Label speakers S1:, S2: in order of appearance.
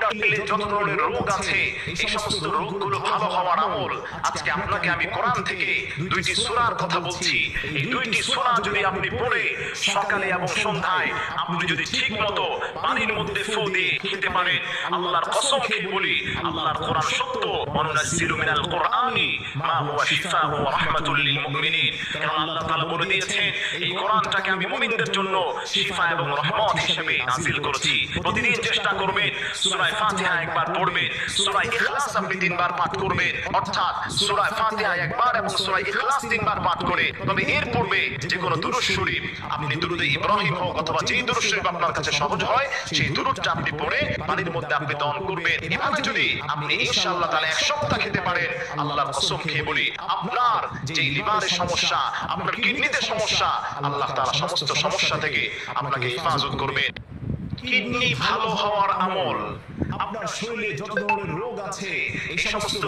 S1: আপনার শরীরে যত ধরনের রোগ আছে এই সমস্ত রোগগুলো ভালো হওয়ার আমল আজকে আপনাকে আমি কোরআন থেকে দুইটি সূরার কথা বলছি। এই দুইটি সূরা যদি আপনি পড়ে সকালে এবং সন্ধ্যায় আপনি যদি ঠিকমতো পানির মধ্যে ফু দিয়ে খেতে পারেন, আল্লাহর কসম খেয়ে বলি আল্লাহর কোরআন সত্য। ওয়ানুনাজ্জিলু মিনাল কোরআনি মা হুয়া শিফাউ ওয়া রাহমাতুল লিল মুমিনিন। কারণ আল্লাহ তাআলা বলে দিয়েছেন এই কোরআনটাকে আমি মুমিনদের জন্য শিফা এবং রহমত হিসেবে নাযিল করেছি। প্রতিদিন চেষ্টা করবেন সূরা ফাতিহা একবার পড়বেন, সূরা ইখলাস আপনি তিনবার পাঠ করবেন, অর্থাৎ সূরা ফাতিহা একবার এবং সূরা ইখলাস তিনবার পাঠ করে তবে এর পূর্বে যে কোনো দুরূদ শরীফ আপনি দুরূদে ইব্রাহিম হোক অথবা যেই দুরূদ শরীফ আপনার কাছে সহজ হয় সেই দুরূদটা আপনি পড়ে পানির মধ্যে আপনি দহন করবেন। এভাবে যদি আপনি ইনশাআল্লাহ তাআলা এক সপ্তাহ খেতে পারেন, আল্লাহর কসম খেয়ে বলি আপনার যে লিভারের সমস্যা, আপনার কিডনিতে সমস্যা, আল্লাহ তাআলা সমস্ত সমস্যা থেকে আপনাকে হেফাজত করবেন। কিডনি ভালো হওয়ার আমল, আপনার শরীরে যত ধরনের রোগ আছে এই সমস্ত